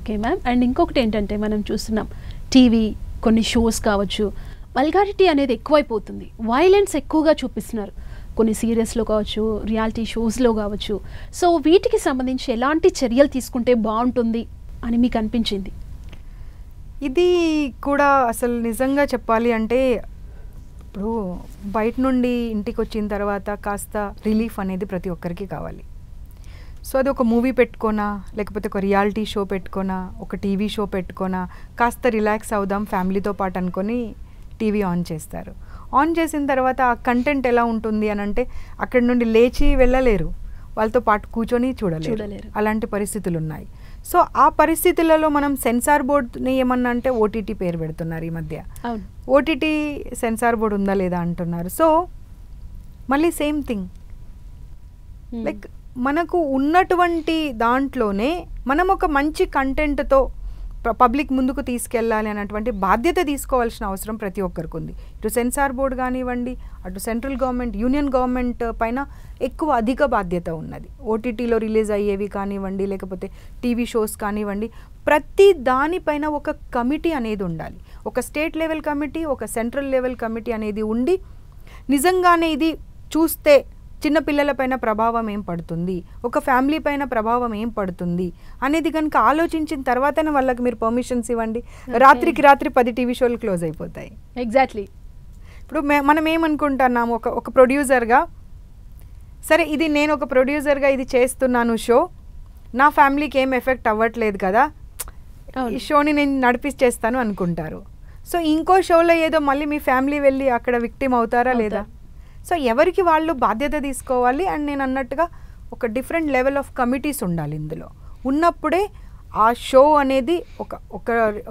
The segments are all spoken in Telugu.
Okay ma'am. అండ్ ఇంకొకటి ఏంటంటే మనం చూస్తున్నాం టీవీ కొన్ని షోస్ కావచ్చు, వల్గారిటీ అనేది ఎక్కువైపోతుంది, వైలెన్స్ ఎక్కువగా చూపిస్తున్నారు కొన్ని సీరియల్స్లో కావచ్చు, రియాలిటీ షోస్లో కావచ్చు. సో వీటికి సంబంధించి ఎలాంటి చర్యలు తీసుకుంటే బాగుంటుంది అని మీకు అనిపించింది? ఇది కూడా అసలు నిజంగా చెప్పాలి అంటే ఇప్పుడు బయట నుండి ఇంటికి వచ్చిన తర్వాత కాస్త రిలీఫ్ అనేది ప్రతి ఒక్కరికి కావాలి. సో అది ఒక మూవీ పెట్టుకోనా, లేకపోతే ఒక రియాలిటీ షో పెట్టుకోనా, ఒక టీవీ షో పెట్టుకోనా, కాస్త రిలాక్స్ అవుదాం ఫ్యామిలీతో పాటు అనుకొని టీవీ ఆన్ చేస్తారు. ఆన్ చేసిన తర్వాత ఆ కంటెంట్ ఎలా ఉంటుంది అని అంటే అక్కడి నుండి లేచి వెళ్ళలేరు, వాళ్ళతో పాటు కూర్చొని చూడలేరు. అలాంటి పరిస్థితులు ఉన్నాయి. సో ఆ పరిస్థితులలో మనం సెన్సార్ బోర్డ్ని ఏమన్నా అంటే ఓటీటీ పేరు పెడుతున్నారు ఈ మధ్య. ఓటీటీ సెన్సార్ బోర్డు ఉందా లేదా అంటున్నారు. సో మళ్ళీ సేమ్ థింగ్, లైక్ మనకు ఉన్నటువంటి దాంట్లోనే మనం ఒక మంచి కంటెంట్తో పబ్లిక్ ముందుకు తీసుకెళ్ళాలి అన్నటువంటి బాధ్యత తీసుకోవాల్సిన అవసరం ప్రతి ఒక్కరికి ఉంది. ఇటు సెన్సార్ బోర్డు కానివ్వండి, అటు సెంట్రల్ గవర్నమెంట్, యూనియన్ గవర్నమెంట్ పైన అధిక బాధ్యత ఉన్నది. ఓటీటీలో రిలీజ్ అయ్యేవి కానివ్వండి, లేకపోతే టీవీ షోస్ కానివ్వండి, ప్రతి దానిపైన ఒక కమిటీ అనేది ఉండాలి. ఒక స్టేట్ లెవెల్ కమిటీ, ఒక సెంట్రల్ లెవెల్ కమిటీ అనేది ఉండి నిజంగానే ఇది చూస్తే చిన్నపిల్లలపైన ప్రభావం ఏం పడుతుంది, ఒక ఫ్యామిలీ పైన ప్రభావం ఏం పడుతుంది అనేది కనుక ఆలోచించిన తర్వాతనే వాళ్ళకి మీరు పర్మిషన్స్ ఇవ్వండి. రాత్రికి రాత్రి 10 టీవీ షోలు క్లోజ్ అయిపోతాయి. ఎగ్జాక్ట్లీ. ఇప్పుడు మనం ఏమనుకుంటున్నాము, ఒక ప్రొడ్యూసర్గా, సరే ఇది నేను ఒక ప్రొడ్యూసర్గా ఇది చేస్తున్నాను షో, నా ఫ్యామిలీకి ఏం ఎఫెక్ట్ అవ్వట్లేదు కదా, ఈ షోని నేను నడిపించేస్తాను అనుకుంటారు. సో ఇంకో షోలో ఏదో మళ్ళీ మీ ఫ్యామిలీ వెళ్ళి అక్కడ విక్టిమ్ అవుతారా లేదా? సో ఎవరికి వాళ్ళు బాధ్యత తీసుకోవాలి. అండ్ నేను అన్నట్టుగా ఒక డిఫరెంట్ లెవెల్ ఆఫ్ కమిటీస్ ఉండాలి ఇందులో. ఉన్నప్పుడే ఆ షో అనేది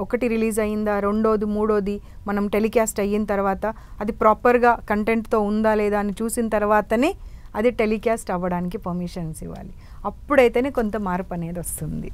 ఒకటి రిలీజ్ అయ్యిందా, రెండోది మూడోది మనం టెలికాస్ట్ అయిన తర్వాత అది ప్రాపర్గా కంటెంట్తో ఉందా లేదా అని చూసిన తర్వాతనే అది టెలికాస్ట్ అవ్వడానికి పర్మిషన్స్ ఇవ్వాలి. అప్పుడైతేనే కొంత మార్పు అనేది వస్తుంది.